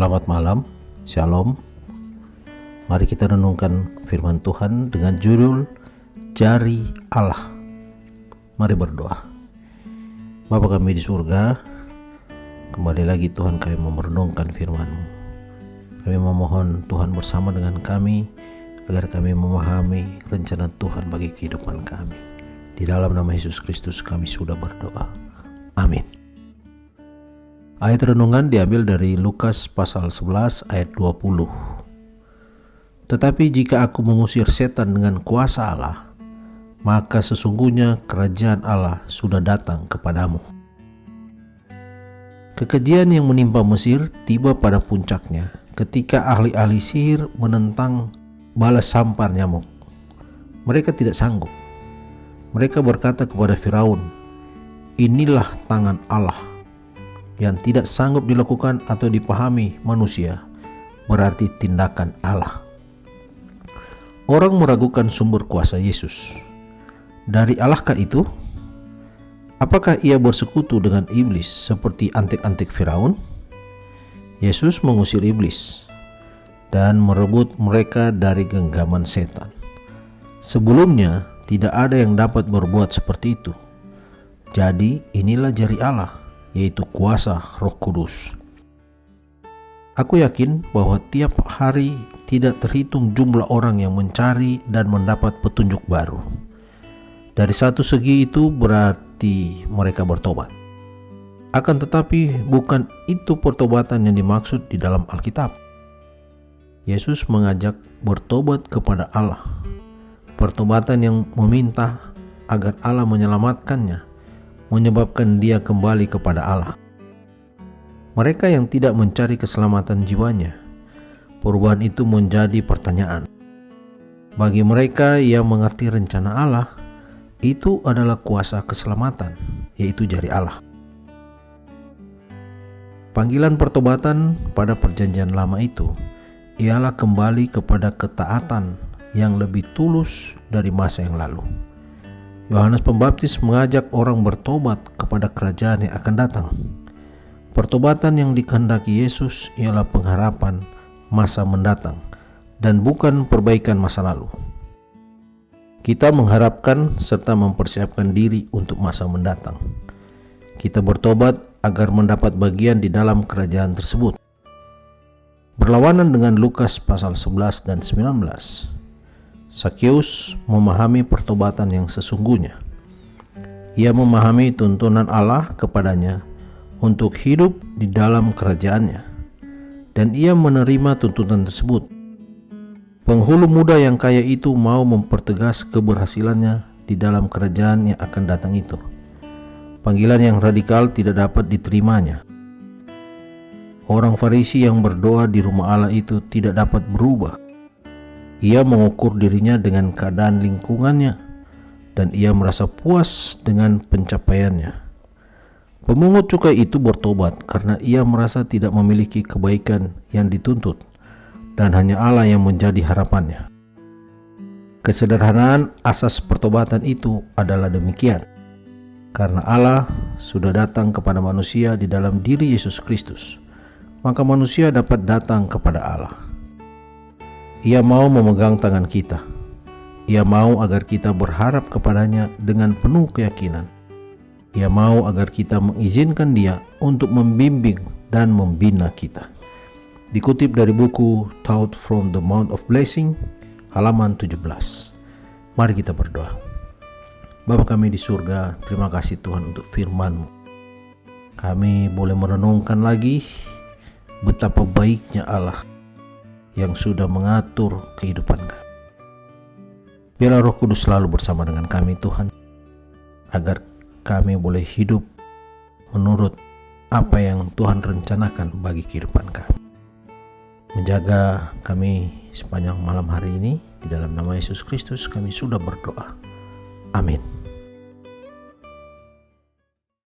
Selamat malam, Shalom. Mari kita renungkan firman Tuhan dengan judul Jari Allah. Mari berdoa. Bapa kami di surga, kembali lagi Tuhan kami merenungkan firman-Mu. Kami memohon Tuhan bersama dengan kami agar kami memahami rencana Tuhan bagi kehidupan kami. Di dalam nama Yesus Kristus kami sudah berdoa. Amin. Ayat renungan diambil dari Lukas pasal 11 ayat 20. Tetapi jika aku mengusir setan dengan kuasa Allah, maka sesungguhnya kerajaan Allah sudah datang kepadamu. Kekejian yang menimpa Mesir tiba pada puncaknya ketika ahli-ahli sihir menentang balas sampar nyamuk. Mereka tidak sanggup. Mereka berkata kepada Firaun, "Inilah tangan Allah." Yang tidak sanggup dilakukan atau dipahami manusia berarti tindakan Allah. Orang meragukan sumber kuasa Yesus. Dari Allahkah itu? Apakah ia bersekutu dengan iblis seperti antik-antik Firaun? Yesus mengusir iblis dan merebut mereka dari genggaman setan. Sebelumnya tidak ada yang dapat berbuat seperti itu. Jadi inilah jari Allah, yaitu kuasa Roh Kudus. Aku yakin bahwa tiap hari tidak terhitung jumlah orang yang mencari dan mendapat petunjuk baru. Dari satu segi itu berarti mereka bertobat. Akan tetapi bukan itu pertobatan yang dimaksud di dalam Alkitab. Yesus mengajak bertobat kepada Allah. Pertobatan yang meminta agar Allah menyelamatkannya, menyebabkan dia kembali kepada Allah. Mereka yang tidak mencari keselamatan jiwanya, perubahan itu menjadi pertanyaan. Bagi mereka yang mengerti rencana Allah, itu adalah kuasa keselamatan, yaitu jari Allah. Panggilan pertobatan pada perjanjian lama itu ialah kembali kepada ketaatan yang lebih tulus dari masa yang lalu. Yohanes Pembaptis mengajak orang bertobat kepada kerajaan yang akan datang. Pertobatan yang dikehendaki Yesus ialah pengharapan masa mendatang dan bukan perbaikan masa lalu. Kita mengharapkan serta mempersiapkan diri untuk masa mendatang. Kita bertobat agar mendapat bagian di dalam kerajaan tersebut. Berlawanan dengan Lukas pasal 11 dan 19. Sakeus memahami pertobatan yang sesungguhnya. Ia memahami tuntunan Allah kepadanya untuk hidup di dalam kerajaannya, dan ia menerima tuntunan tersebut. Penghulu muda yang kaya itu mau mempertegas keberhasilannya di dalam kerajaan yang akan datang itu. Panggilan yang radikal tidak dapat diterimanya. Orang Farisi yang berdoa di rumah Allah itu tidak dapat berubah. Ia mengukur dirinya dengan keadaan lingkungannya dan ia merasa puas dengan pencapaiannya. Pemungut cukai itu bertobat karena ia merasa tidak memiliki kebaikan yang dituntut dan hanya Allah yang menjadi harapannya. Kesederhanaan asas pertobatan itu adalah demikian. Karena Allah sudah datang kepada manusia di dalam diri Yesus Kristus, maka manusia dapat datang kepada Allah. Ia mau memegang tangan kita. Ia mau agar kita berharap kepadanya dengan penuh keyakinan. Ia mau agar kita mengizinkan Dia untuk membimbing dan membina kita. Dikutip dari buku Thought from the Mount of Blessing, halaman 17. Mari kita berdoa. Bapa kami di surga, terima kasih Tuhan untuk firman-Mu. Kami boleh merenungkan lagi betapa baiknya Allah yang sudah mengatur kehidupan kami. Biarlah Roh Kudus selalu bersama dengan kami Tuhan, agar kami boleh hidup menurut apa yang Tuhan rencanakan bagi kehidupan kami. Menjaga kami sepanjang malam hari ini, di dalam nama Yesus Kristus kami sudah berdoa. Amin.